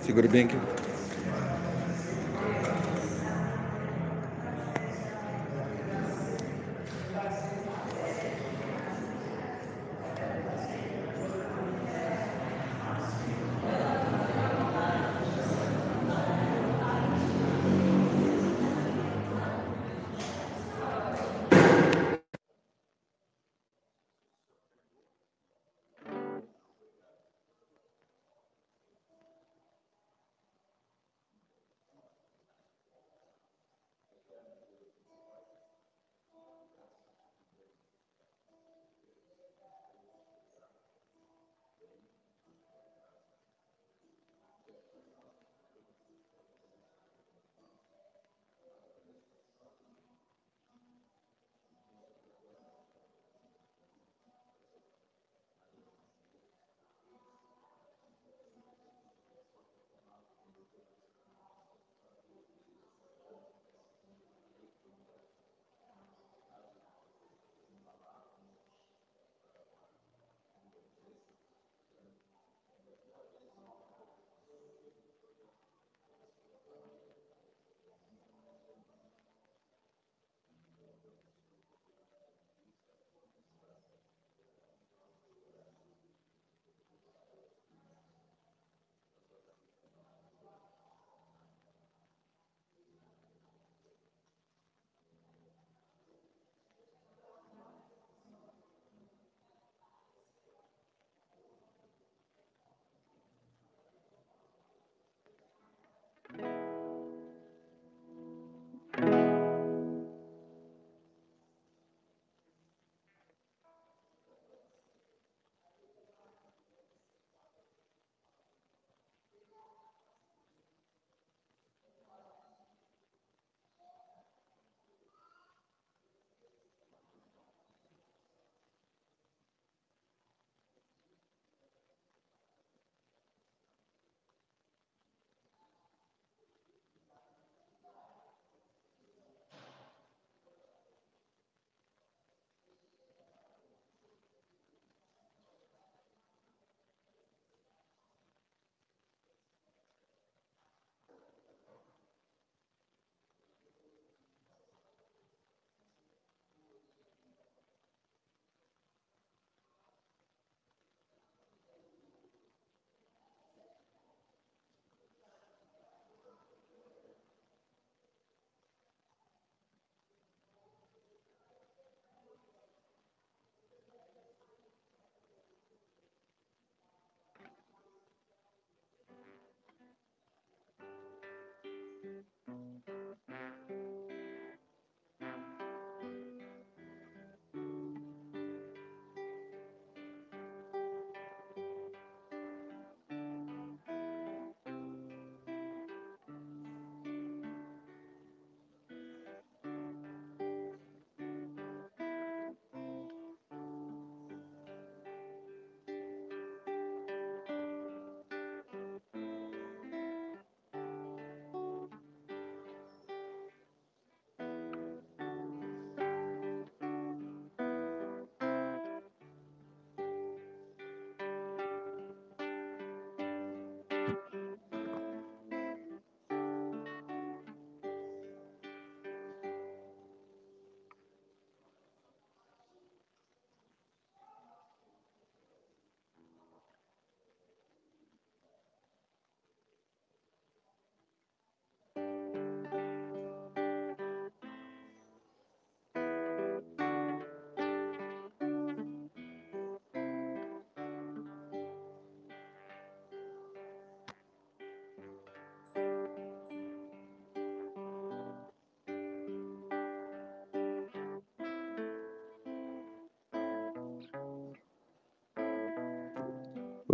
Segura bem aqui.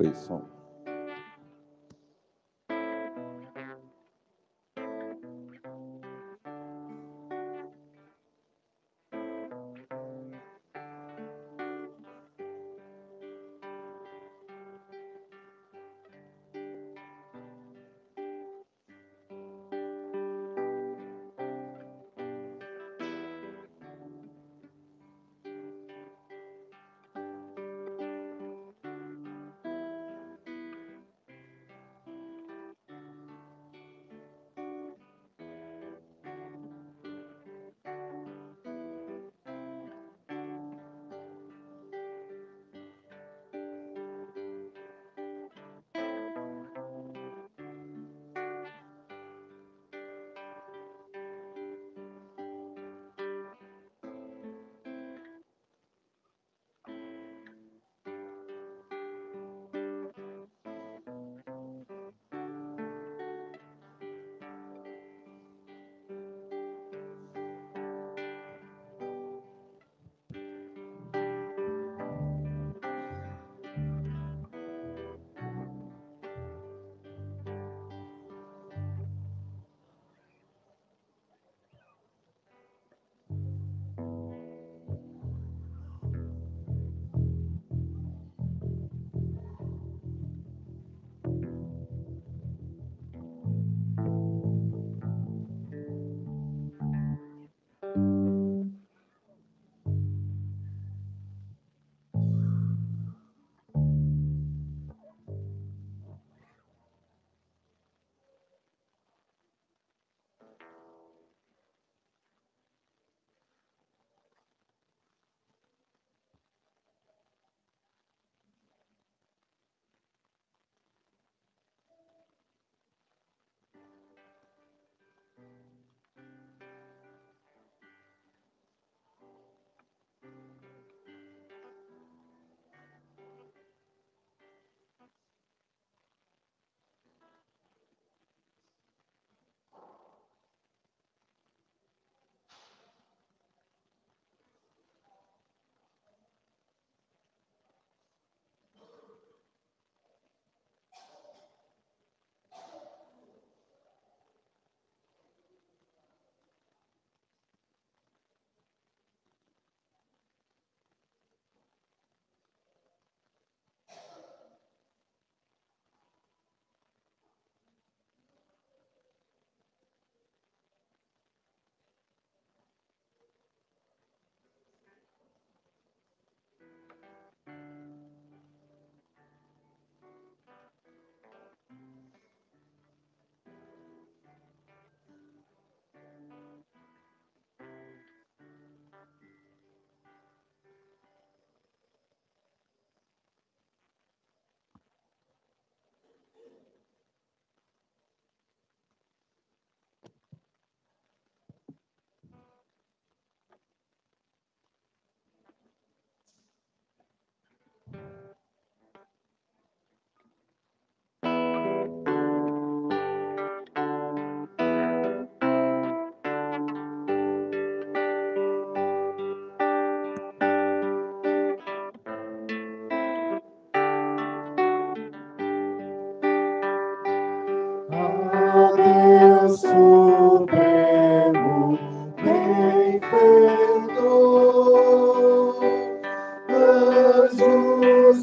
Oi, som.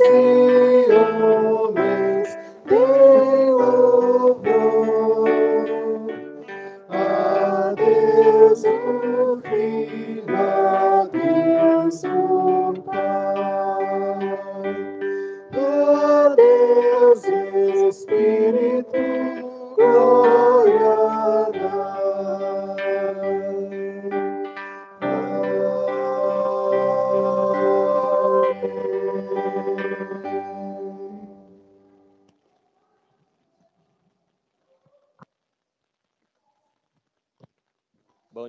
que homens têm louvor. A Deus o Filho, a Deus o Pai, a Deus Espírito, glória Amém.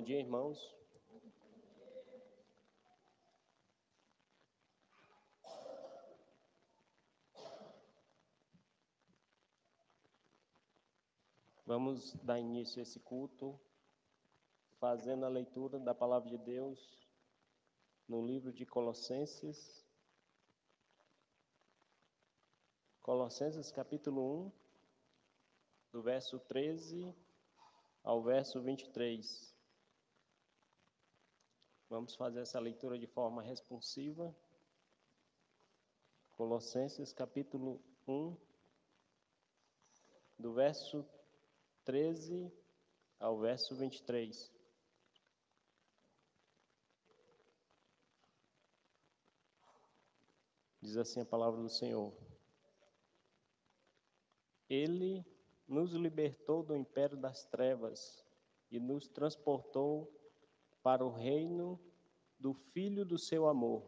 Bom dia, irmãos. Vamos dar início a esse culto fazendo a leitura da palavra de Deus no livro de Colossenses. Colossenses capítulo 1, do verso 13 ao verso 23. Vamos fazer essa leitura de forma responsiva. Colossenses capítulo 1, do verso 13 ao verso 23. Diz assim a palavra do Senhor: Ele nos libertou do império das trevas e nos transportou para o reino do Filho do seu amor.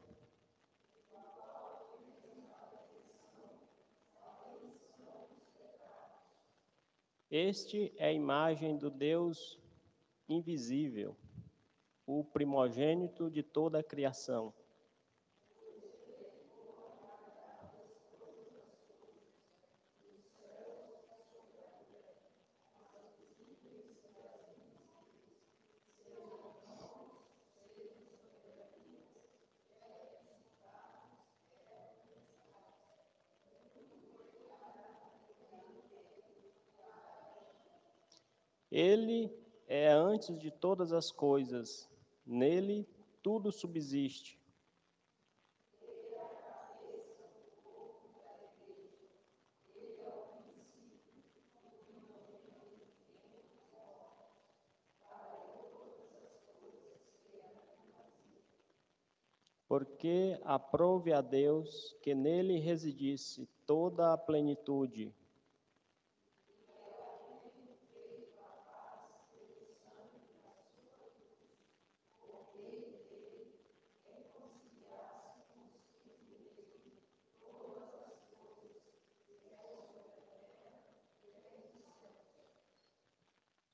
Este é a imagem do Deus invisível, o primogênito de toda a criação. Ele é antes de todas as coisas, nele tudo subsiste. Porque aprove a Deus que nele residisse toda a plenitude.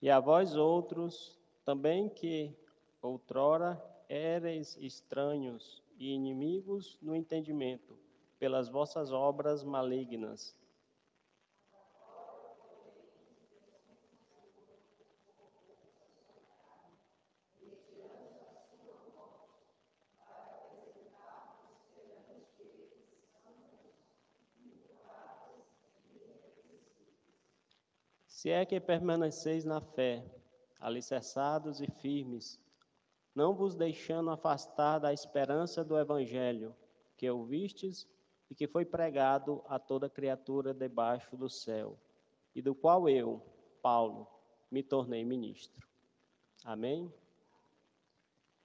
E a vós outros, também que outrora éreis estranhos e inimigos no entendimento, pelas vossas obras malignas. Se é que permaneceis na fé, alicerçados e firmes, não vos deixando afastar da esperança do Evangelho, que ouvistes e que foi pregado a toda criatura debaixo do céu, e do qual eu, Paulo, me tornei ministro. Amém?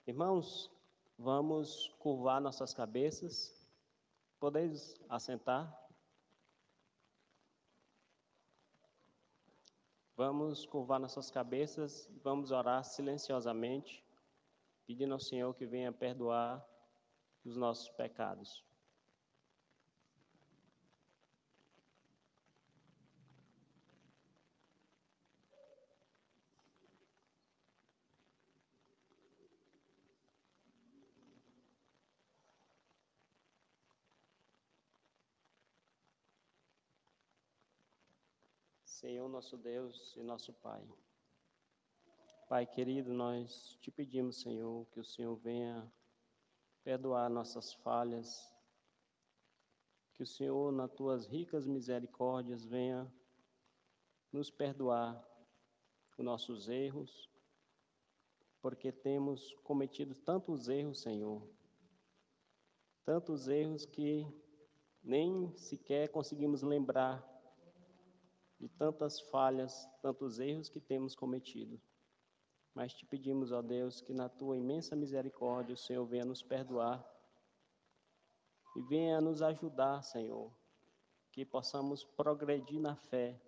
Irmãos, vamos curvar nossas cabeças. Podeis assentar? Vamos curvar nossas cabeças e vamos orar silenciosamente, pedindo ao Senhor que venha perdoar os nossos pecados. Senhor, nosso Deus e nosso Pai. Pai querido, nós te pedimos, Senhor, que o Senhor venha perdoar nossas falhas, que o Senhor, nas tuas ricas misericórdias, venha nos perdoar os nossos erros, porque temos cometido tantos erros, Senhor, tantos erros que nem sequer conseguimos lembrar de tantas falhas, tantos erros que temos cometido. Mas te pedimos, ó Deus, que na tua imensa misericórdia o Senhor venha nos perdoar e venha nos ajudar, Senhor, que possamos progredir na fé,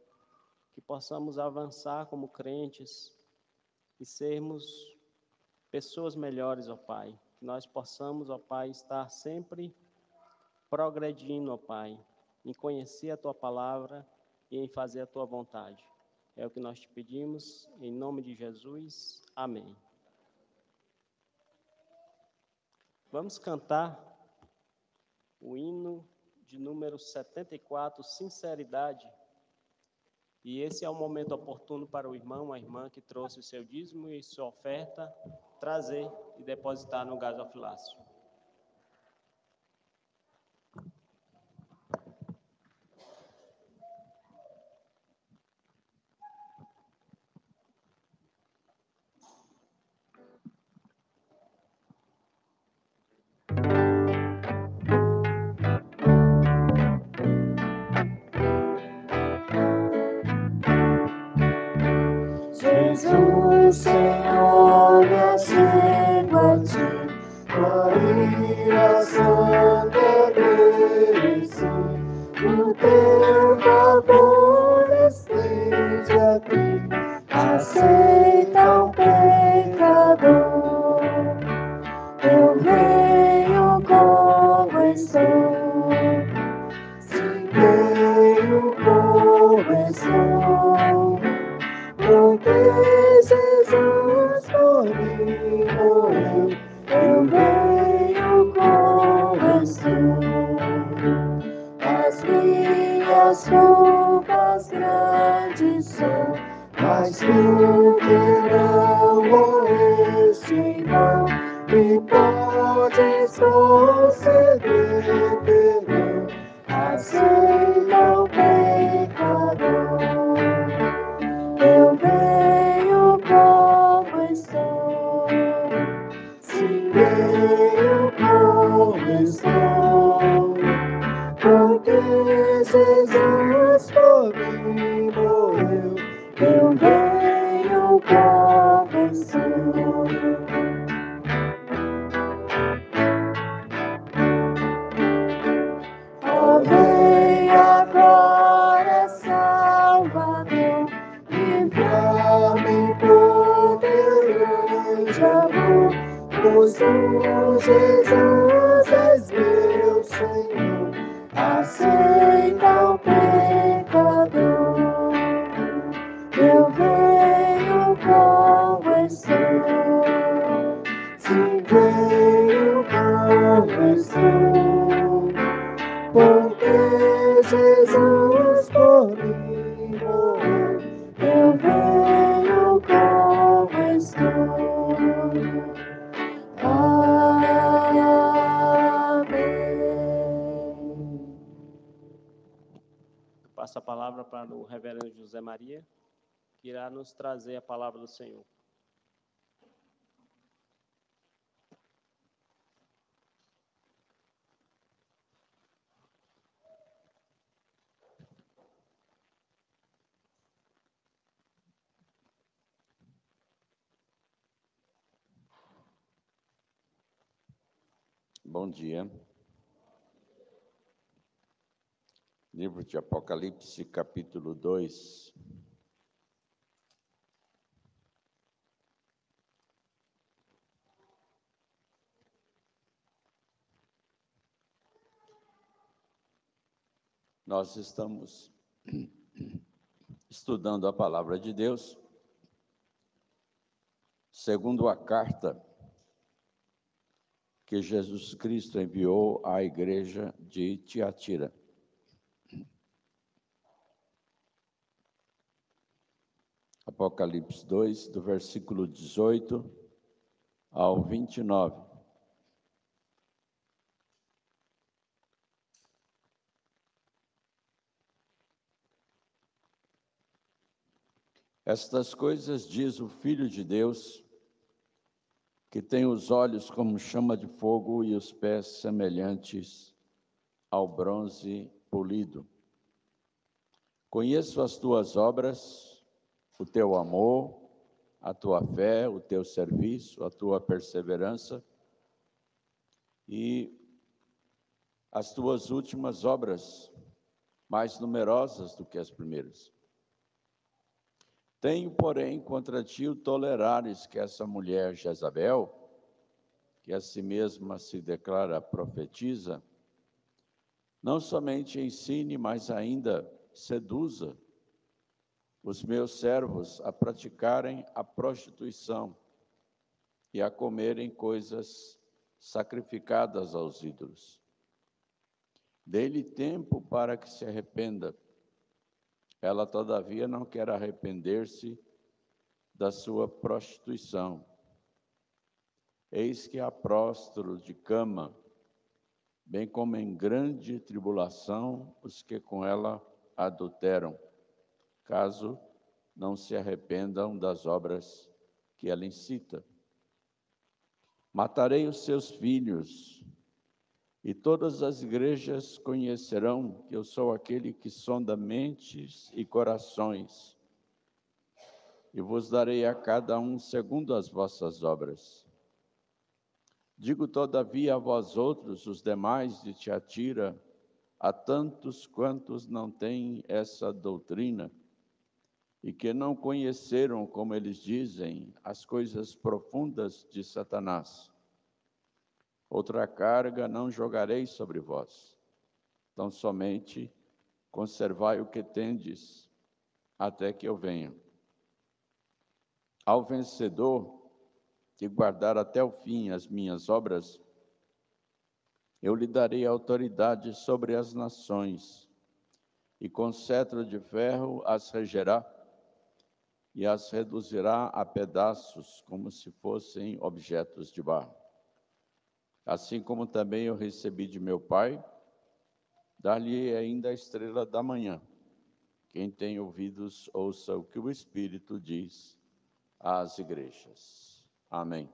que possamos avançar como crentes e sermos pessoas melhores, ó Pai. Que nós possamos, ó Pai, estar sempre progredindo, ó Pai, em conhecer a tua palavra e em fazer a tua vontade. É o que nós te pedimos, em nome de Jesus. Amém. Vamos cantar o hino de número 74, Sinceridade. E esse é o momento oportuno para o irmão, a irmã que trouxe o seu dízimo e sua oferta, trazer e depositar no gasofilácio. Jesus, Senhor, me chego a ti, Maria Santa mereci, o teu favor estende aqui, aceita o pecador. Eu venho como estou, sim, venho como estou. Porque Jesus por mim morreu, eu venho como estou. As minhas culpas grandes são, mas tu que não morreste em vão, me podes conceder perdão. Aceita o pecador. Eu venho como estou, sim, venho como estou, porque Jesus por mim morreu, eu venho como estou. Oh, vem agora, Salvador, livra-me por teu grande amor, pois tu, Jesus, és meu Senhor, aceita o pecador. Eu venho como estou, sim, venho como estou, porque Jesus por mim morreu, eu venho como estou. Amém. Eu passo a palavra para o reverendo José Maria, que irá nos trazer a palavra do Senhor. Bom dia. Livro de Apocalipse, capítulo 2. Nós estamos estudando a palavra de Deus, segundo a carta que Jesus Cristo enviou à igreja de Tiatira. Apocalipse 2, do versículo 18 ao 29. Estas coisas diz o Filho de Deus, que tem os olhos como chama de fogo e os pés semelhantes ao bronze polido. Conheço as tuas obras, o teu amor, a tua fé, o teu serviço, a tua perseverança e as tuas últimas obras, mais numerosas do que as primeiras. Tenho, porém, contra ti o tolerares que essa mulher Jezabel, que a si mesma se declara profetisa, não somente ensine, mas ainda seduza os meus servos a praticarem a prostituição e a comerem coisas sacrificadas aos ídolos. Dê-lhe tempo para que se arrependa. Ela, todavia, não quer arrepender-se da sua prostituição. Eis que há próstro de cama, bem como em grande tribulação os que com ela adulteram, caso não se arrependam das obras que ela incita. Matarei os seus filhos, e todas as igrejas conhecerão que eu sou aquele que sonda mentes e corações, e vos darei a cada um segundo as vossas obras. Digo, todavia, a vós outros, os demais de Tiatira, a tantos quantos não têm essa doutrina, e que não conheceram, como eles dizem, as coisas profundas de Satanás. Outra carga não jogarei sobre vós, tão somente conservai o que tendes, até que eu venha. Ao vencedor, que guardar até o fim as minhas obras, eu lhe darei autoridade sobre as nações, e com cetro de ferro as regerá, e as reduzirá a pedaços, como se fossem objetos de barro. Assim como também eu recebi de meu Pai, dar-lhe ainda a estrela da manhã. Quem tem ouvidos, ouça o que o Espírito diz às igrejas. Amém.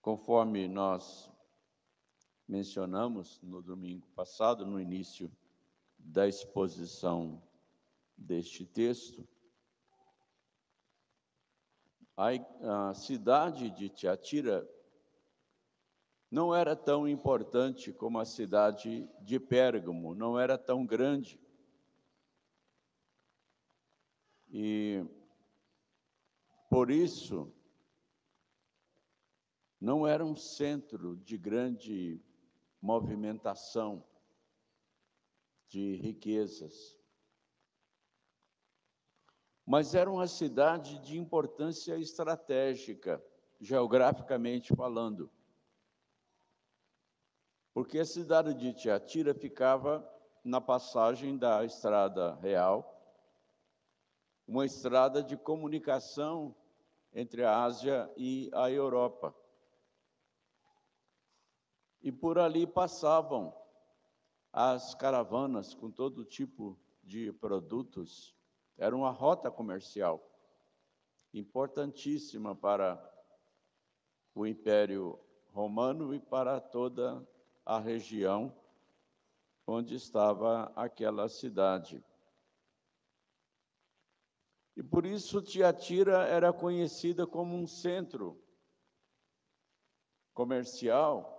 Conforme nós mencionamos no domingo passado, no início da exposição deste texto, a cidade de Tiatira não era tão importante como a cidade de Pérgamo, não era tão grande. E, por isso, não era um centro de grande movimentação de riquezas, mas era uma cidade de importância estratégica, geograficamente falando, porque a cidade de Tiatira ficava na passagem da Estrada Real, uma estrada de comunicação entre a Ásia e a Europa. E por ali passavam as caravanas com todo tipo de produtos. Era uma rota comercial importantíssima para o Império Romano e para toda a região onde estava aquela cidade. E por isso Tiatira era conhecida como um centro comercial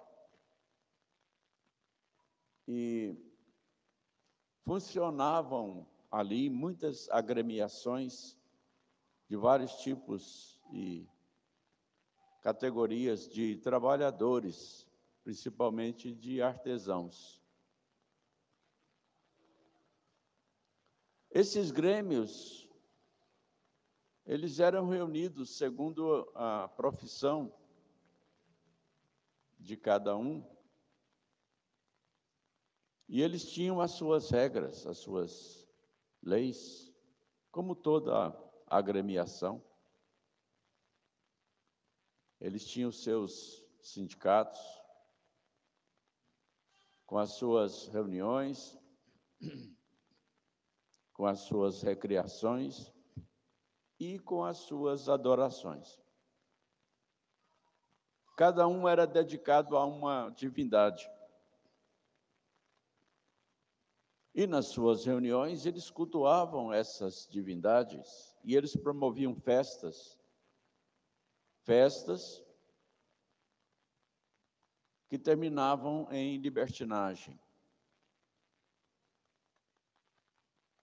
e funcionavam ali muitas agremiações de vários tipos e categorias de trabalhadores, principalmente de artesãos. Esses grêmios, eles eram reunidos segundo a profissão de cada um, e eles tinham as suas regras, as suas leis, como toda agremiação. Eles tinham seus sindicatos, com as suas reuniões, com as suas recreações e com as suas adorações. Cada um era dedicado a uma divindade. E nas suas reuniões, eles cultuavam essas divindades e eles promoviam festas que terminavam em libertinagem.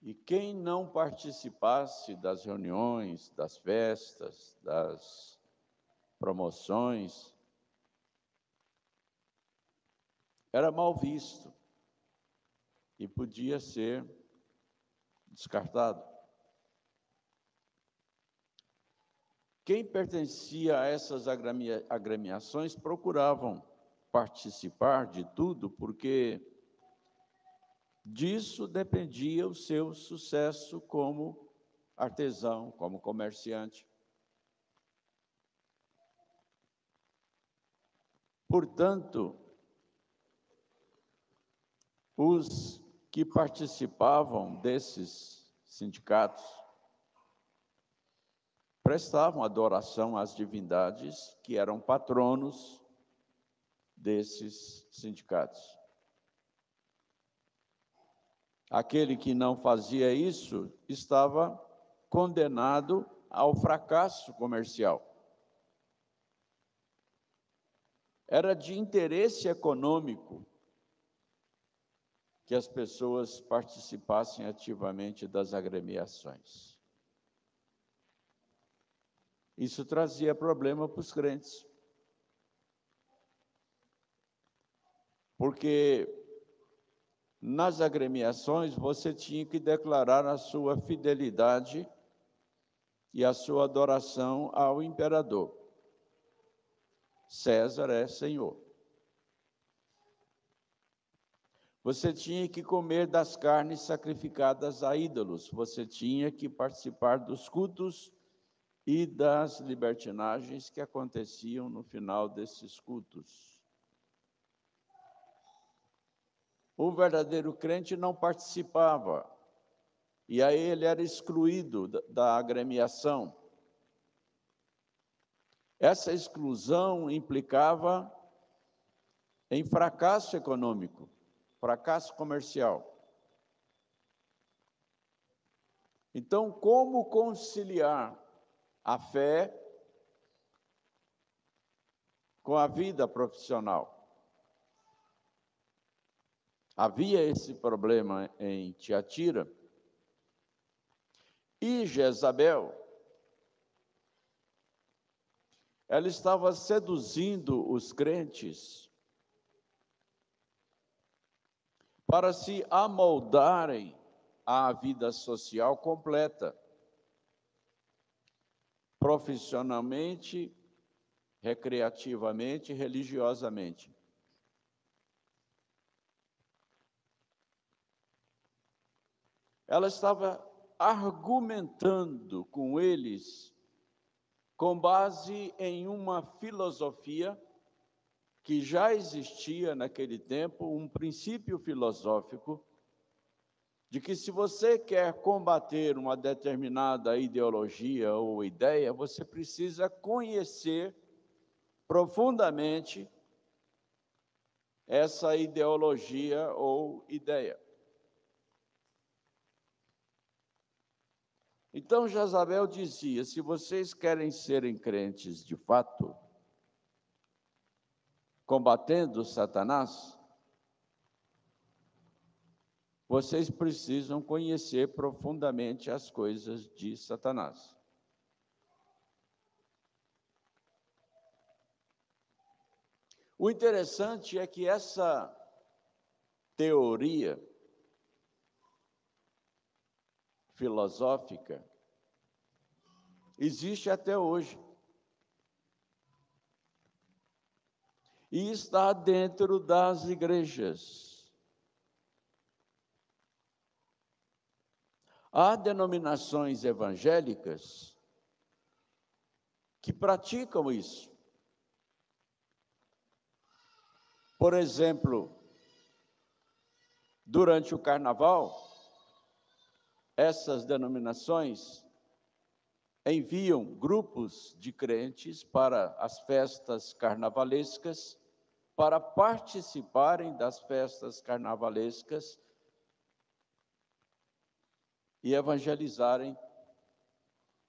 E quem não participasse das reuniões, das festas, das promoções, era mal visto e podia ser descartado. Quem pertencia a essas agremiações procuravam participar de tudo, porque disso dependia o seu sucesso como artesão, como comerciante. Portanto, os que participavam desses sindicatos prestavam adoração às divindades que eram patronos desses sindicatos. Aquele que não fazia isso estava condenado ao fracasso comercial. Era de interesse econômico que as pessoas participassem ativamente das agremiações. Isso trazia problema para os crentes. Porque nas agremiações você tinha que declarar a sua fidelidade e a sua adoração ao imperador. César é Senhor. Você tinha que comer das carnes sacrificadas a ídolos. Você tinha que participar dos cultos e das libertinagens que aconteciam no final desses cultos. O verdadeiro crente não participava, e aí ele era excluído da agremiação. Essa exclusão implicava em fracasso econômico, fracasso comercial. Então, como conciliar a fé com a vida profissional? Havia esse problema em Tiatira. E Jezabel, ela estava seduzindo os crentes para se amoldarem à vida social completa, profissionalmente, recreativamente, religiosamente. Ela estava argumentando com eles com base em uma filosofia que já existia naquele tempo, um princípio filosófico de que se você quer combater uma determinada ideologia ou ideia, você precisa conhecer profundamente essa ideologia ou ideia. Então, Jezabel dizia, se vocês querem serem crentes de fato, combatendo Satanás, vocês precisam conhecer profundamente as coisas de Satanás. O interessante é que essa teoria filosófica existe até hoje. E está dentro das igrejas. Há denominações evangélicas que praticam isso. Por exemplo, durante o carnaval, essas denominações enviam grupos de crentes para as festas carnavalescas, para participarem das festas carnavalescas e evangelizarem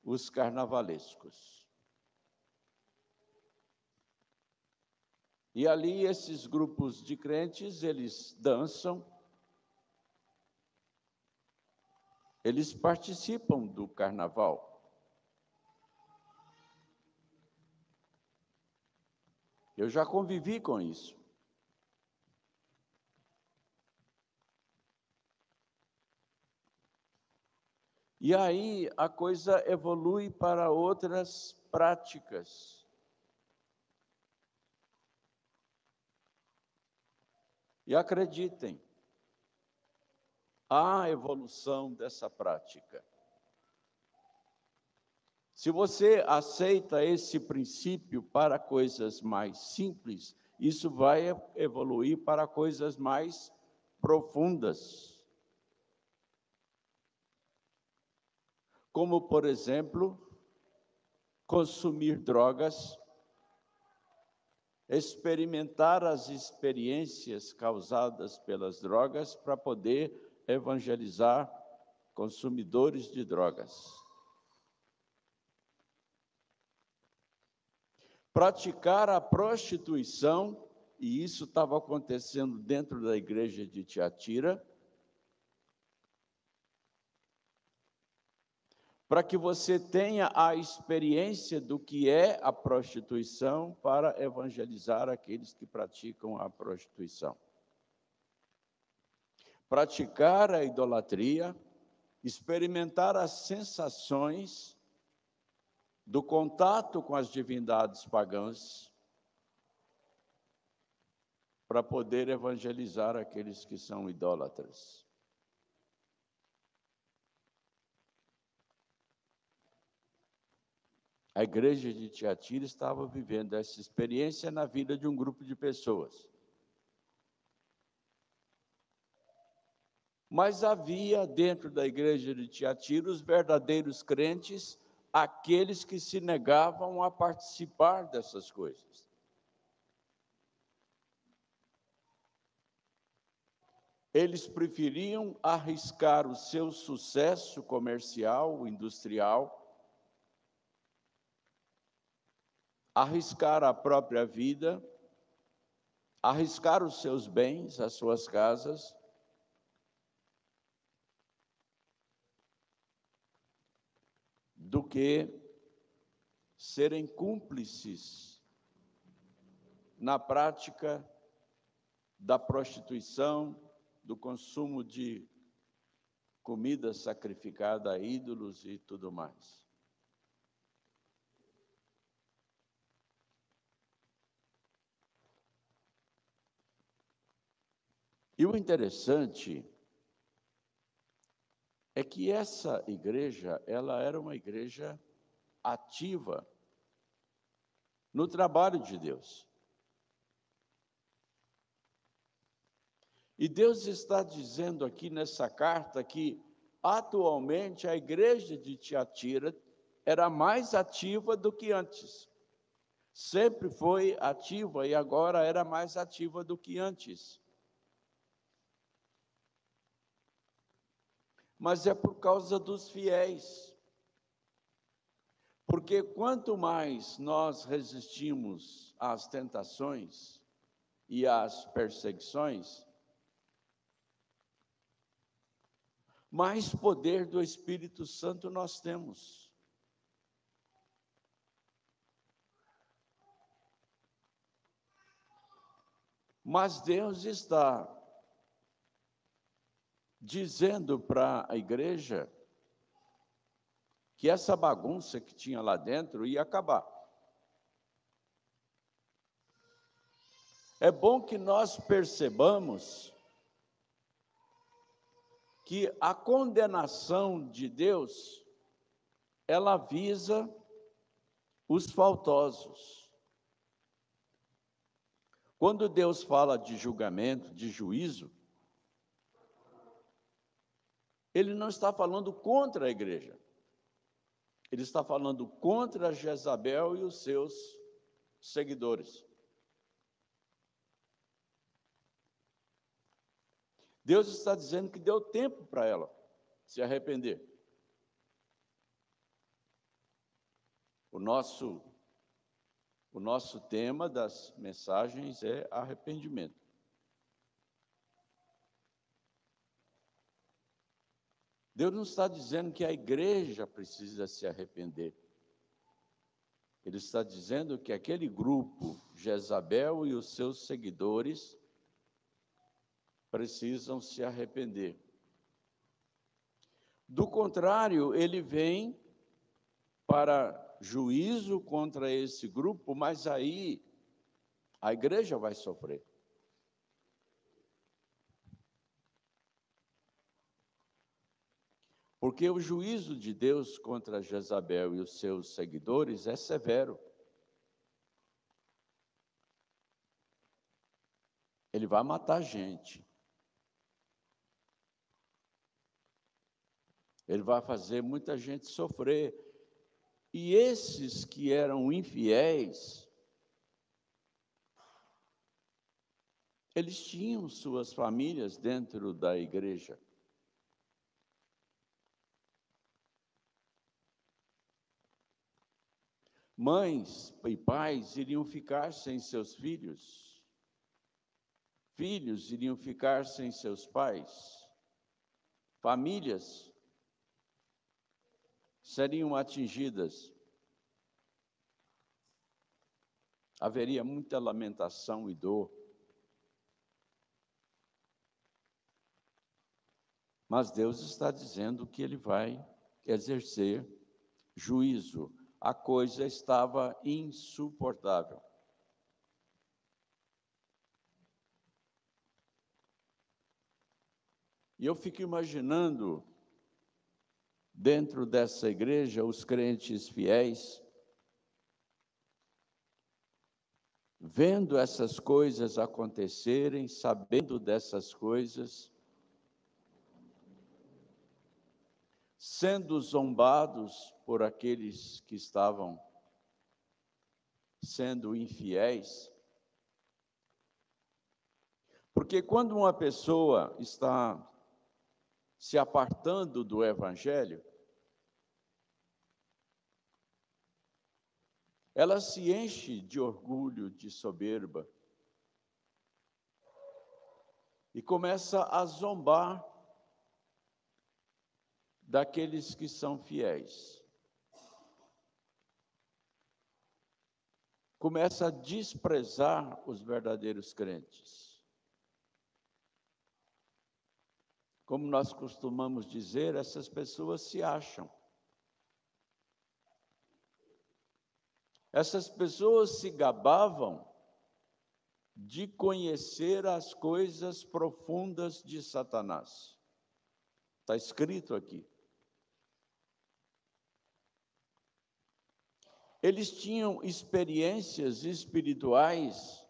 os carnavalescos. E ali esses grupos de crentes, eles dançam, eles participam do carnaval. Eu já convivi com isso. E aí a coisa evolui para outras práticas. E acreditem, há evolução dessa prática. Se você aceita esse princípio para coisas mais simples, isso vai evoluir para coisas mais profundas. Como, por exemplo, consumir drogas, experimentar as experiências causadas pelas drogas para poder evangelizar consumidores de drogas. Praticar a prostituição, e isso estava acontecendo dentro da igreja de Tiatira, para que você tenha a experiência do que é a prostituição para evangelizar aqueles que praticam a prostituição. Praticar a idolatria, experimentar as sensações do contato com as divindades pagãs, para poder evangelizar aqueles que são idólatras. A igreja de Tiatira estava vivendo essa experiência na vida de um grupo de pessoas. Mas havia dentro da igreja de Tiatira os verdadeiros crentes, aqueles que se negavam a participar dessas coisas. Eles preferiam arriscar o seu sucesso comercial, industrial, arriscar a própria vida, arriscar os seus bens, as suas casas, do que serem cúmplices na prática da prostituição, do consumo de comida sacrificada a ídolos e tudo mais. E o interessante é que essa igreja, ela era uma igreja ativa no trabalho de Deus. E Deus está dizendo aqui nessa carta que, atualmente, a igreja de Tiatira era mais ativa do que antes. Sempre foi ativa e agora era mais ativa do que antes. Mas é por causa dos fiéis. Porque quanto mais nós resistimos às tentações e às perseguições, mais poder do Espírito Santo nós temos. Mas Deus está dizendo para a igreja que essa bagunça que tinha lá dentro ia acabar. É bom que nós percebamos que a condenação de Deus, ela visa os faltosos. Quando Deus fala de julgamento, de juízo, Ele não está falando contra a igreja. Ele está falando contra Jezabel e os seus seguidores. Deus está dizendo que deu tempo para ela se arrepender. O nosso tema das mensagens é arrependimento. Deus não está dizendo que a igreja precisa se arrepender. Ele está dizendo que aquele grupo, Jezabel e os seus seguidores, precisam se arrepender. Do contrário, ele vem para juízo contra esse grupo, mas aí a igreja vai sofrer. Porque o juízo de Deus contra Jezabel e os seus seguidores é severo. Ele vai matar gente. Ele vai fazer muita gente sofrer. E esses que eram infiéis, eles tinham suas famílias dentro da igreja. Mães e pais iriam ficar sem seus filhos. Filhos iriam ficar sem seus pais. Famílias seriam atingidas. Haveria muita lamentação e dor. Mas Deus está dizendo que Ele vai exercer juízo. A coisa estava insuportável. E eu fico imaginando, dentro dessa igreja, os crentes fiéis, vendo essas coisas acontecerem, sabendo dessas coisas, sendo zombados por aqueles que estavam sendo infiéis. Porque quando uma pessoa está se apartando do Evangelho, ela se enche de orgulho, de soberba, e começa a zombar daqueles que são fiéis. Começa a desprezar os verdadeiros crentes. Como nós costumamos dizer, essas pessoas se acham. Essas pessoas se gabavam de conhecer as coisas profundas de Satanás. Está escrito aqui. Eles tinham experiências espirituais,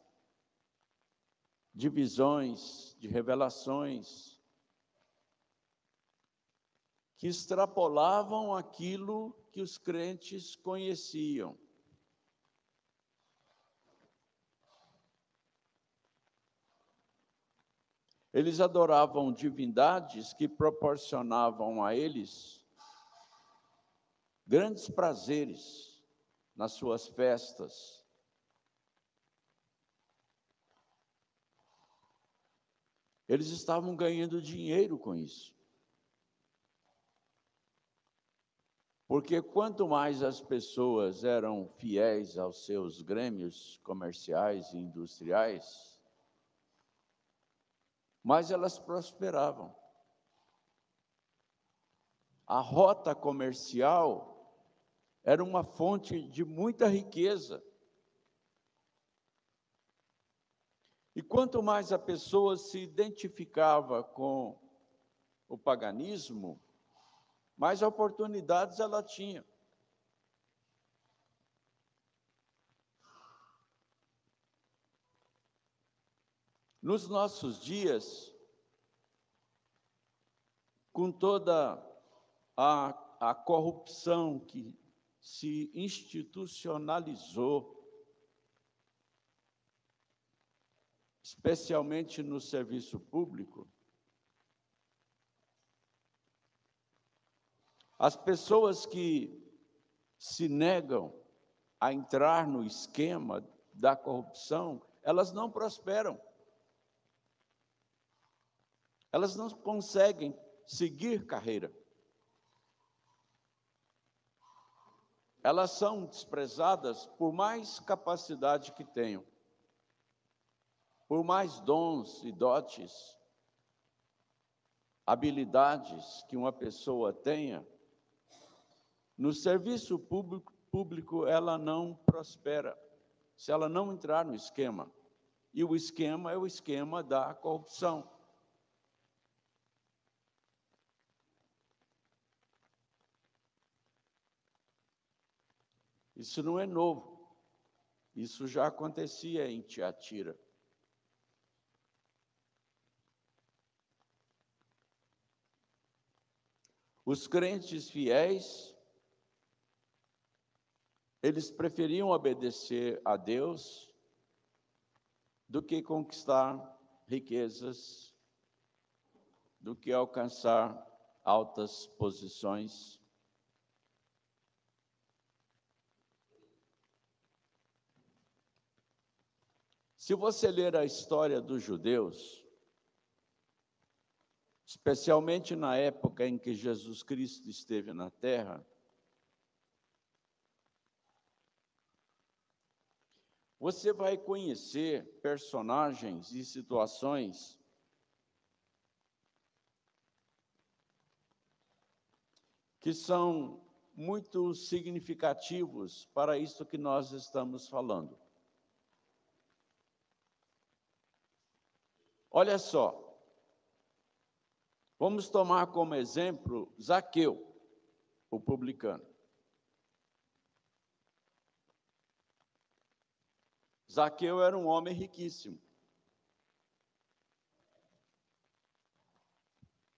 de visões, de revelações, que extrapolavam aquilo que os crentes conheciam. Eles adoravam divindades que proporcionavam a eles grandes prazeres nas suas festas. Eles estavam ganhando dinheiro com isso. Porque quanto mais as pessoas eram fiéis aos seus grêmios comerciais e industriais, mais elas prosperavam. A rota comercial era uma fonte de muita riqueza. E quanto mais a pessoa se identificava com o paganismo, mais oportunidades ela tinha. Nos nossos dias, com toda a corrupção que se institucionalizou, especialmente no serviço público. As pessoas que se negam a entrar no esquema da corrupção, elas não prosperam. Elas não conseguem seguir carreira. Elas são desprezadas por mais capacidade que tenham, por mais dons e dotes, habilidades que uma pessoa tenha. No serviço público, ela não prospera, se ela não entrar no esquema. E o esquema é o esquema da corrupção. Isso não é novo. Isso já acontecia em Tiatira. Os crentes fiéis, eles preferiam obedecer a Deus do que conquistar riquezas, do que alcançar altas posições. Se você ler a história dos judeus, especialmente na época em que Jesus Cristo esteve na terra, você vai conhecer personagens e situações que são muito significativos para isso que nós estamos falando. Olha só, vamos tomar como exemplo Zaqueu, o publicano. Zaqueu era um homem riquíssimo,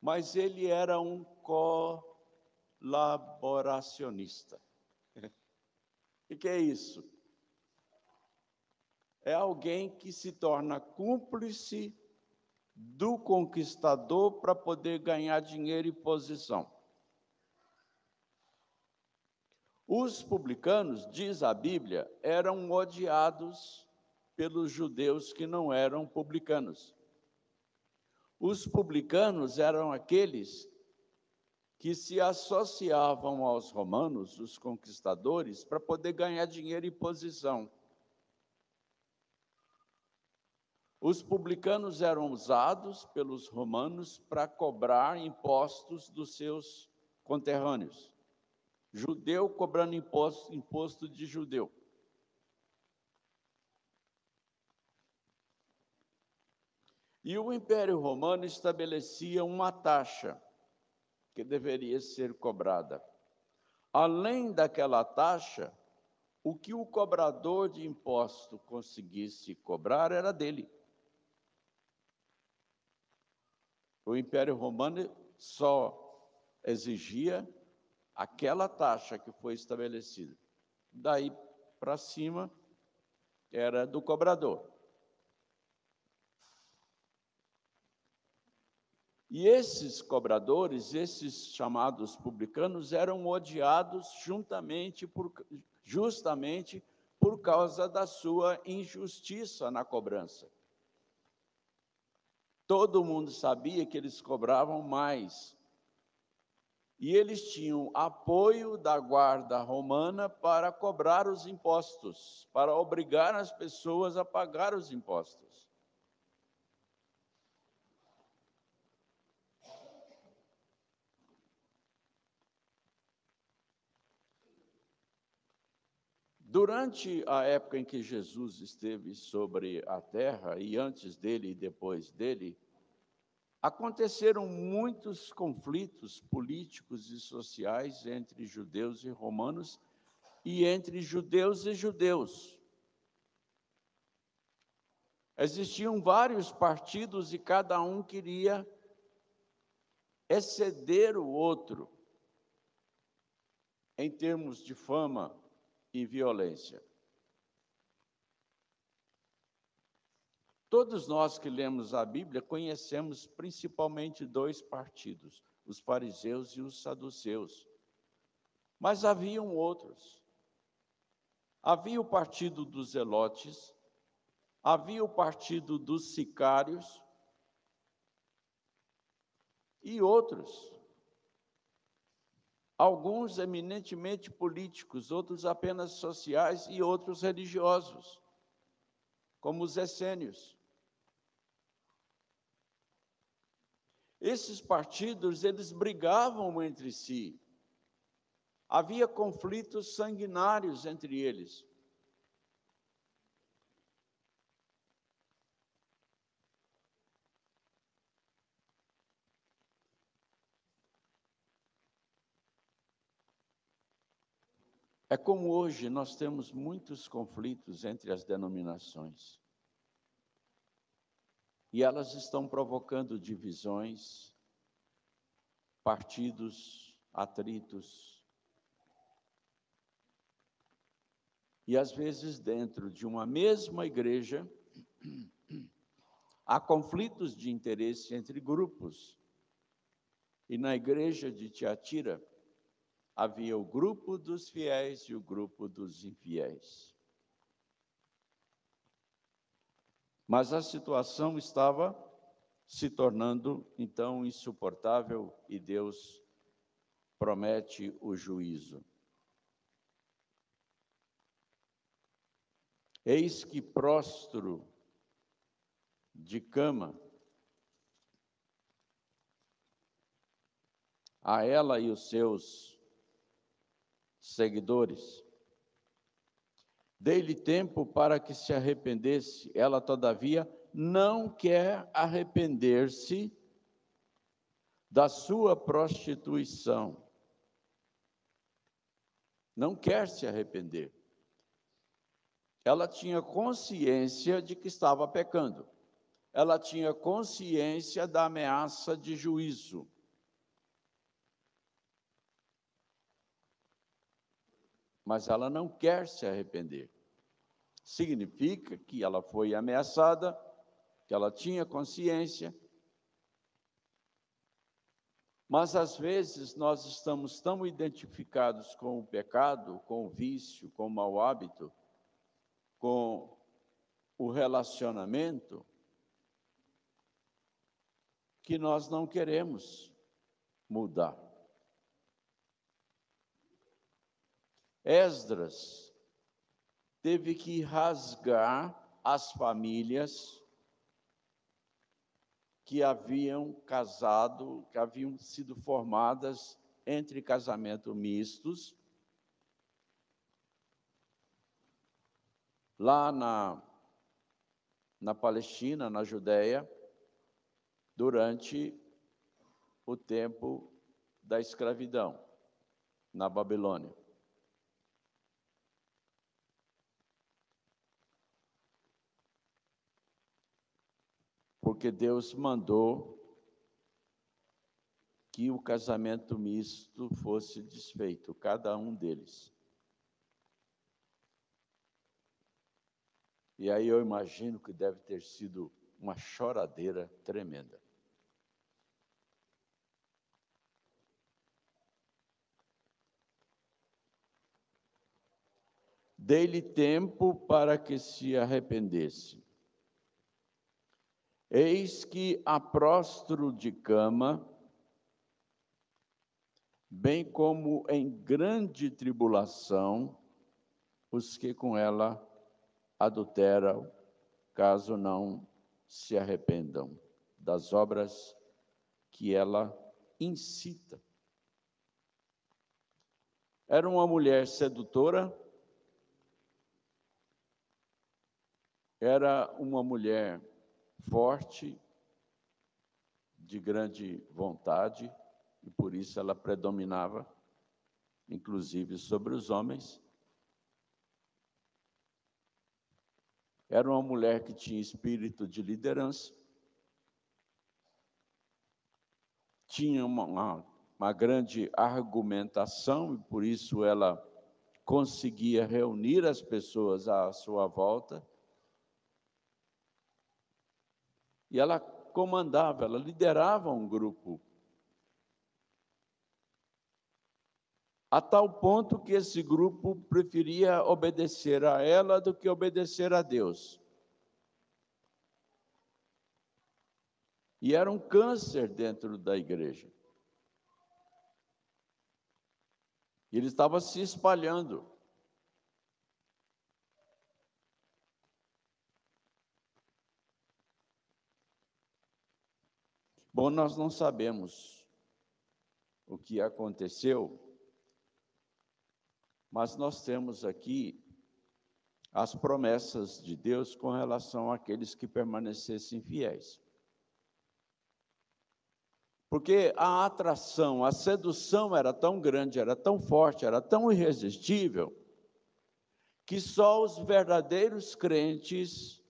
mas ele era um colaboracionista. O que é isso? É alguém que se torna cúmplice do conquistador para poder ganhar dinheiro e posição. Os publicanos, diz a Bíblia, eram odiados pelos judeus que não eram publicanos. Os publicanos eram aqueles que se associavam aos romanos, os conquistadores, para poder ganhar dinheiro e posição. Os publicanos eram usados pelos romanos para cobrar impostos dos seus conterrâneos. Judeu cobrando imposto de judeu. E o Império Romano estabelecia uma taxa que deveria ser cobrada. Além daquela taxa, o que o cobrador de imposto conseguisse cobrar era dele. O Império Romano só exigia aquela taxa que foi estabelecida. Daí para cima era do cobrador. E esses cobradores, esses chamados publicanos, eram odiados justamente por causa da sua injustiça na cobrança. Todo mundo sabia que eles cobravam mais. E eles tinham apoio da guarda romana para cobrar os impostos, para obrigar as pessoas a pagar os impostos. Durante a época em que Jesus esteve sobre a terra, e antes dele e depois dele, aconteceram muitos conflitos políticos e sociais entre judeus e romanos e entre judeus e judeus. Existiam vários partidos e cada um queria exceder o outro. em termos de fama e violência. Todos nós que lemos a Bíblia conhecemos principalmente dois partidos, os fariseus e os saduceus. Mas haviam outros. Havia o partido dos zelotes, havia o partido dos sicários e outros. Alguns eminentemente políticos, outros apenas sociais e outros religiosos, como os essênios. Esses partidos, eles brigavam entre si. Havia conflitos sanguinários entre eles. É como hoje nós temos muitos conflitos entre as denominações. E elas estão provocando divisões, partidos, atritos. E às vezes dentro de uma mesma igreja, há conflitos de interesse entre grupos. E na igreja de Tiatira, havia o grupo dos fiéis e o grupo dos infiéis. Mas a situação estava se tornando, então, insuportável e Deus promete o juízo. Eis que prostro de cama, a ela e os seus seguidores, dei-lhe tempo para que se arrependesse, ela, todavia, não quer arrepender-se da sua prostituição. Não quer se arrepender. Ela tinha consciência de que estava pecando. Ela tinha consciência da ameaça de juízo. Mas ela não quer se arrepender. Significa que ela foi ameaçada, que ela tinha consciência. Mas, às vezes, nós estamos tão identificados com o pecado, com o vício, com o mau hábito, com o relacionamento, que nós não queremos mudar. Esdras teve que rasgar as famílias que haviam casado, que haviam sido formadas entre casamentos mistos, lá na Palestina, na Judéia, durante o tempo da escravidão, na Babilônia. Porque Deus mandou que o casamento misto fosse desfeito, cada um deles. E aí eu imagino que deve ter sido uma choradeira tremenda. Dei-lhe tempo para que se arrependesse. Eis que a prostro de cama, bem como em grande tribulação, os que com ela adulteram, caso não se arrependam das obras que ela incita. Era uma mulher sedutora, era uma mulher forte, de grande vontade, e por isso ela predominava, inclusive sobre os homens. Era uma mulher que tinha espírito de liderança, tinha uma uma grande argumentação, e por isso ela conseguia reunir as pessoas à sua volta. E ela comandava, ela liderava um grupo, a tal ponto que esse grupo preferia obedecer a ela do que obedecer a Deus. E era um câncer dentro da igreja. E ele estava se espalhando. Bom, nós não sabemos o que aconteceu, mas nós temos aqui as promessas de Deus com relação àqueles que permanecessem fiéis. Porque a atração, a sedução era tão grande, era tão forte, era tão irresistível, que só os verdadeiros crentes,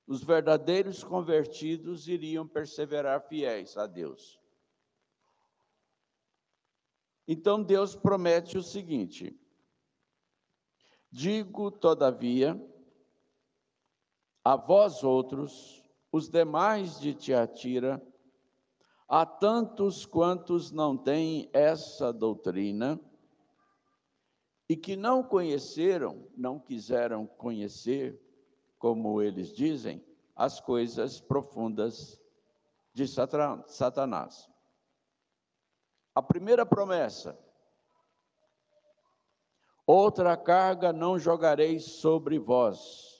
os verdadeiros convertidos iriam perseverar fiéis a Deus. Então Deus promete o seguinte: digo, todavia, a vós outros, os demais de Tiatira, a tantos quantos não têm essa doutrina e que não conheceram, não quiseram conhecer, como eles dizem, as coisas profundas de Satanás. A primeira promessa: outra carga não jogarei sobre vós.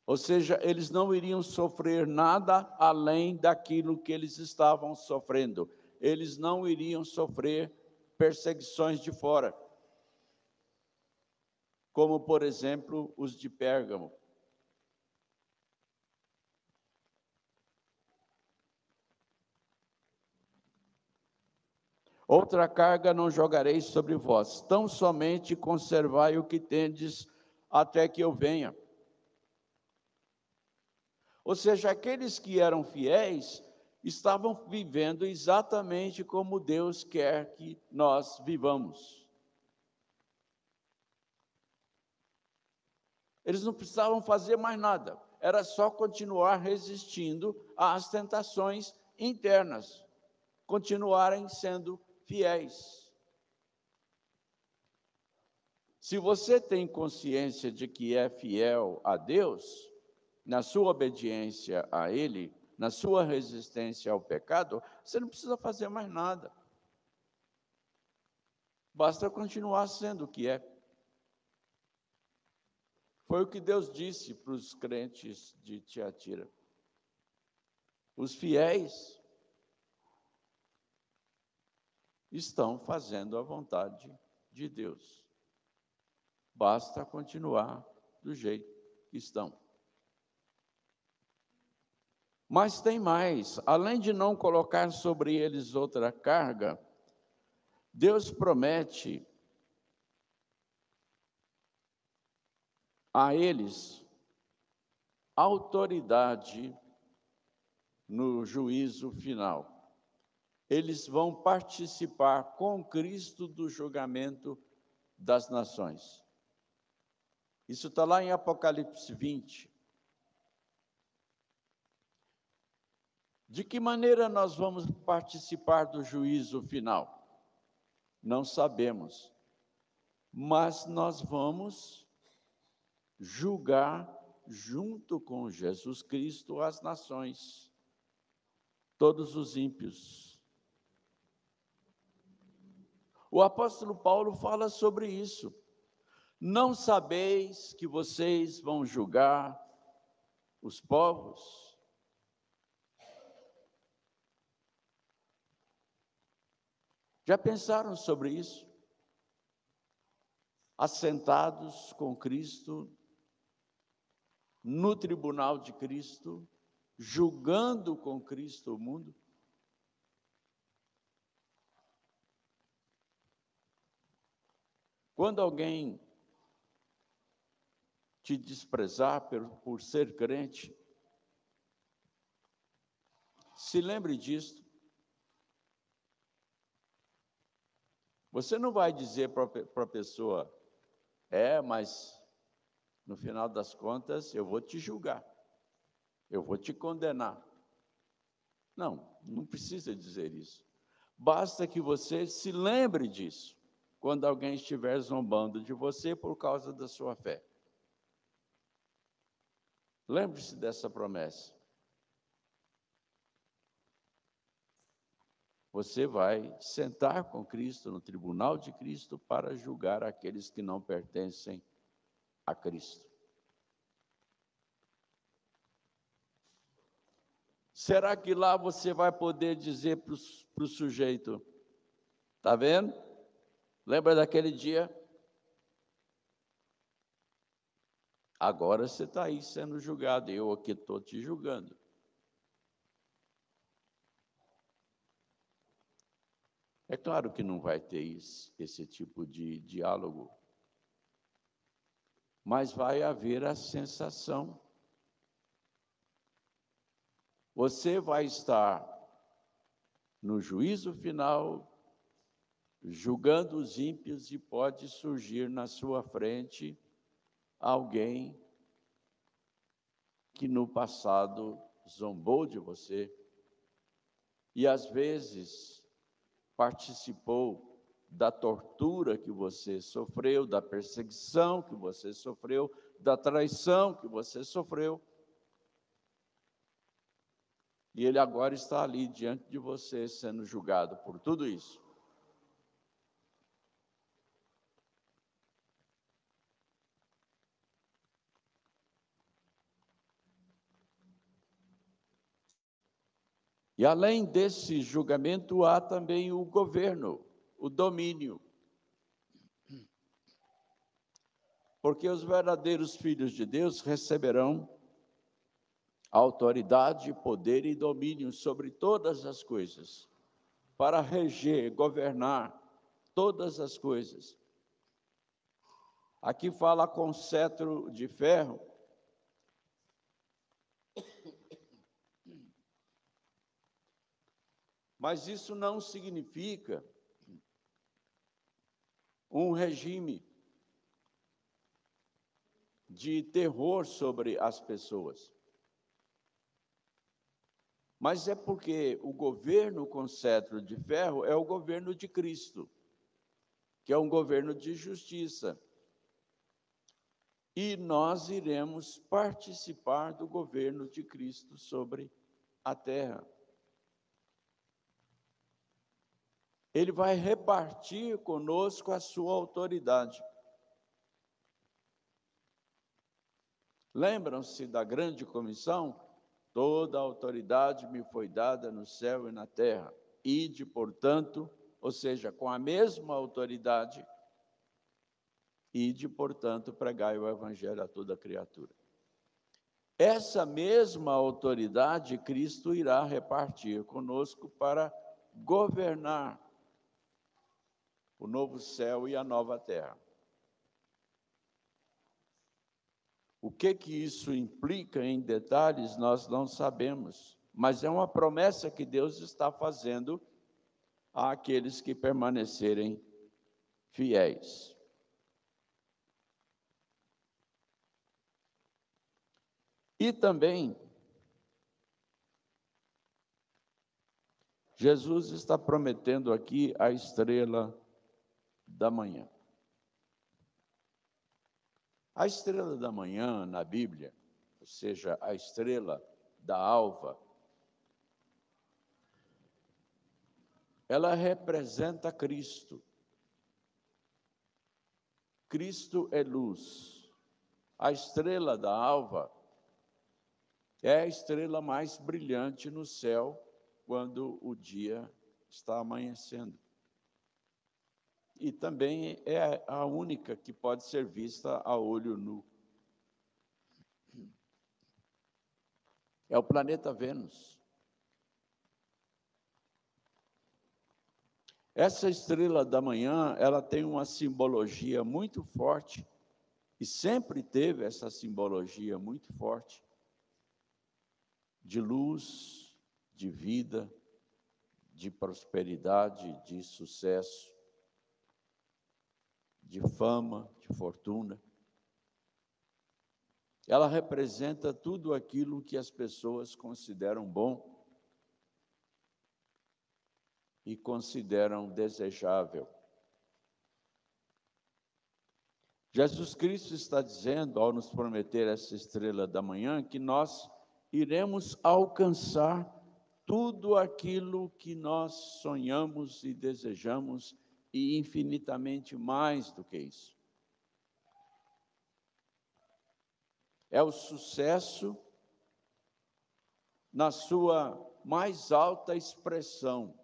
Ou seja, eles não iriam sofrer nada além daquilo que eles estavam sofrendo. Eles não iriam sofrer perseguições de fora, como, por exemplo, os de Pérgamo. Outra carga não jogarei sobre vós, tão somente conservai o que tendes até que eu venha. Ou seja, aqueles que eram fiéis estavam vivendo exatamente como Deus quer que nós vivamos. Eles não precisavam fazer mais nada, era só continuar resistindo às tentações internas, continuarem sendo fiéis. Se você tem consciência de que é fiel a Deus, na sua obediência a Ele, na sua resistência ao pecado, você não precisa fazer mais nada. Basta continuar sendo o que é. Foi o que Deus disse para os crentes de Tiatira. Os fiéis estão fazendo a vontade de Deus. Basta continuar do jeito que estão. Mas tem mais, além de não colocar sobre eles outra carga, Deus promete a eles autoridade no juízo final. Eles vão participar com Cristo do julgamento das nações. Isso está lá em Apocalipse 20. De que maneira nós vamos participar do juízo final? Não sabemos, mas nós vamos julgar junto com Jesus Cristo as nações, todos os ímpios. O apóstolo Paulo fala sobre isso. Não sabeis que vocês vão julgar os povos? Já pensaram sobre isso? Assentados com Cristo, no tribunal de Cristo, julgando com Cristo o mundo? Quando alguém te desprezar por ser crente, se lembre disto. Você não vai dizer para a pessoa, mas no final das contas eu vou te julgar, eu vou te condenar. Não, não precisa dizer isso. Basta que você se lembre disso, quando alguém estiver zombando de você por causa da sua fé. Lembre-se dessa promessa. Você vai sentar com Cristo no tribunal de Cristo para julgar aqueles que não pertencem a Cristo. Será que lá você vai poder dizer para o sujeito, está vendo? Lembra daquele dia? Agora você está aí sendo julgado, eu aqui estou te julgando. É claro que não vai ter esse tipo de diálogo, mas vai haver a sensação. Você vai estar no juízo final, julgando os ímpios, e pode surgir na sua frente alguém que no passado zombou de você e às vezes participou da tortura que você sofreu, da perseguição que você sofreu, da traição que você sofreu. E ele agora está ali diante de você sendo julgado por tudo isso. E além desse julgamento, há também o governo, o domínio. Porque os verdadeiros filhos de Deus receberão autoridade, poder e domínio sobre todas as coisas, para reger, governar todas as coisas. Aqui fala com cetro de ferro. Mas isso não significa um regime de terror sobre as pessoas. Mas é porque o governo com cetro de ferro é o governo de Cristo, que é um governo de justiça. E nós iremos participar do governo de Cristo sobre a terra. Ele vai repartir conosco a sua autoridade. Lembram-se da grande comissão? Toda a autoridade me foi dada no céu e na terra. Ide, portanto, ou seja, com a mesma autoridade, ide, portanto, pregai o evangelho a toda criatura. Essa mesma autoridade Cristo irá repartir conosco para governar o novo céu e a nova terra. O que isso implica em detalhes, nós não sabemos, mas é uma promessa que Deus está fazendo àqueles que permanecerem fiéis. E também, Jesus está prometendo aqui a estrela da manhã. A estrela da manhã na Bíblia, ou seja, a estrela da alva, ela representa Cristo. Cristo é luz. A estrela da alva é a estrela mais brilhante no céu quando o dia está amanhecendo. E também é a única que pode ser vista a olho nu. É o planeta Vênus. Essa estrela da manhã, ela tem uma simbologia muito forte, e sempre teve essa simbologia muito forte, de luz, de vida, de prosperidade, de sucesso. de fama, de fortuna. Ela representa tudo aquilo que as pessoas consideram bom e consideram desejável. Jesus Cristo está dizendo, ao nos prometer essa estrela da manhã, que nós iremos alcançar tudo aquilo que nós sonhamos e desejamos, e infinitamente mais do que isso. É o sucesso na sua mais alta expressão,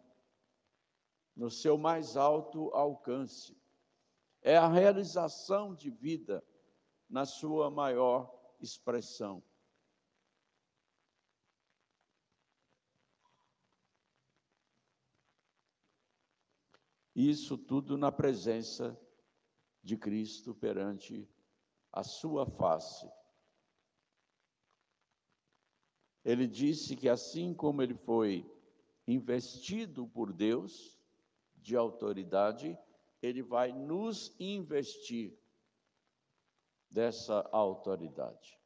no seu mais alto alcance. É a realização de vida na sua maior expressão. Isso tudo na presença de Cristo perante a sua face. Ele disse que assim como ele foi investido por Deus de autoridade, ele vai nos investir dessa autoridade.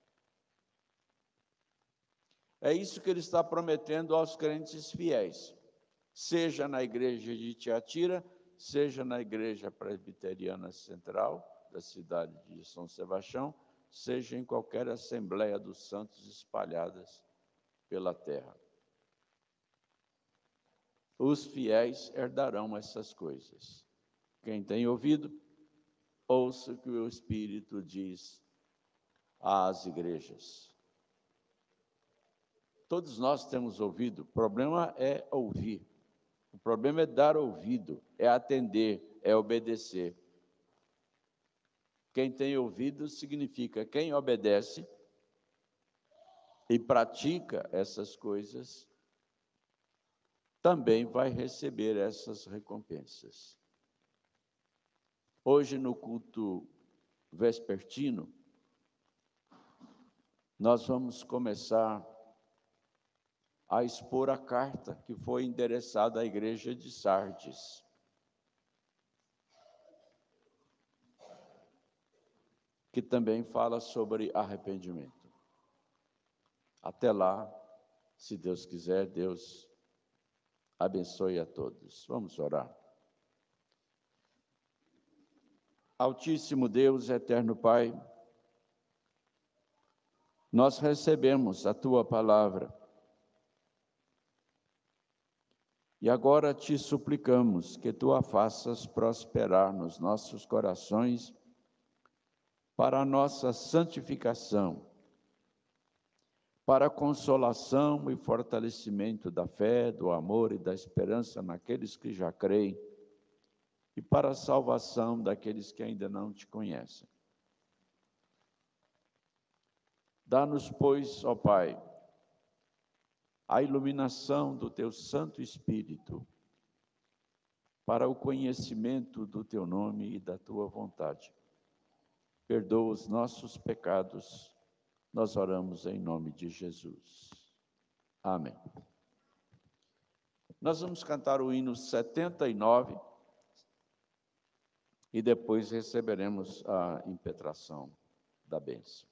É isso que ele está prometendo aos crentes fiéis, seja na igreja de Tiatira, seja na igreja presbiteriana central da cidade de São Sebastião, seja em qualquer assembleia dos santos espalhadas pela terra. Os fiéis herdarão essas coisas. Quem tem ouvido, ouça o que o Espírito diz às igrejas. Todos nós temos ouvido, o problema é ouvir. O problema é dar ouvido, é atender, é obedecer. Quem tem ouvido significa quem obedece e pratica essas coisas, também vai receber essas recompensas. Hoje, no culto vespertino, nós vamos começar a expor a carta que foi endereçada à igreja de Sardes. Que também fala sobre arrependimento. Até lá, se Deus quiser, Deus abençoe a todos. Vamos orar. Altíssimo Deus, eterno Pai, nós recebemos a Tua palavra e agora te suplicamos que Tu a faças prosperar nos nossos corações para a nossa santificação, para a consolação e fortalecimento da fé, do amor e da esperança naqueles que já creem, e para a salvação daqueles que ainda não te conhecem. Dá-nos, pois, ó Pai, a iluminação do Teu Santo Espírito para o conhecimento do Teu nome e da Tua vontade. Perdoa os nossos pecados, nós oramos em nome de Jesus. Amém. Nós vamos cantar o hino 79 e depois receberemos a impetração da bênção.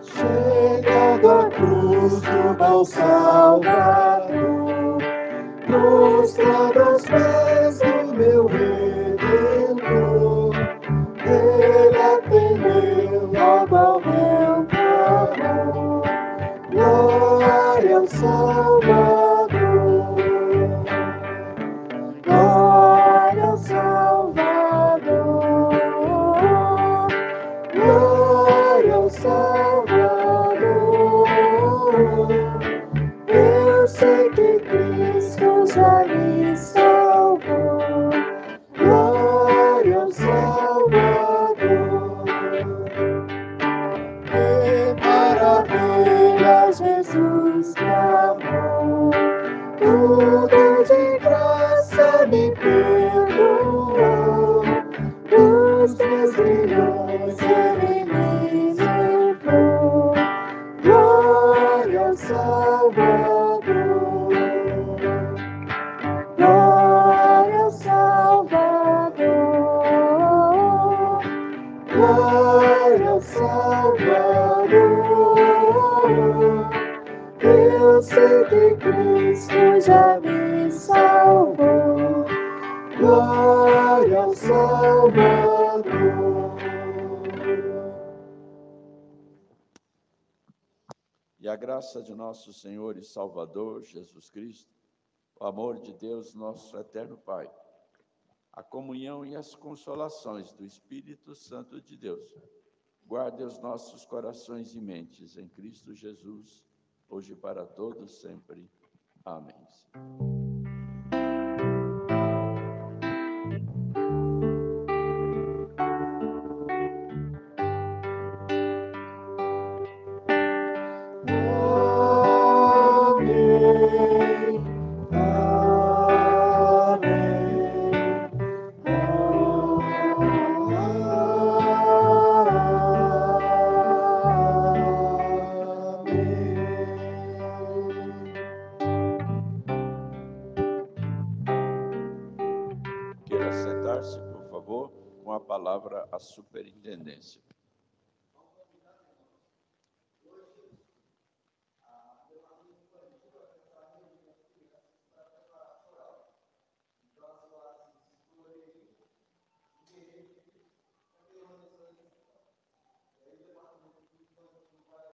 Chegando à cruz do bom Salvador, prostrado aos pés do meu Redentor, Ele atendeu logo ao meu clamor. Glória ao Salvador, glória ao Salvador, glória ao Salvador. Eu sei que Cristo já me salvou. sei que Cristo já me salvou. Glória ao Salvador. E a graça de nosso Senhor e Salvador Jesus Cristo, o amor de Deus, nosso eterno Pai, a comunhão e as consolações do Espírito Santo de Deus, guarde os nossos corações e mentes em Cristo Jesus, hoje e para todos sempre. Amém. Queira sentar-se, por favor, com a palavra à superintendência.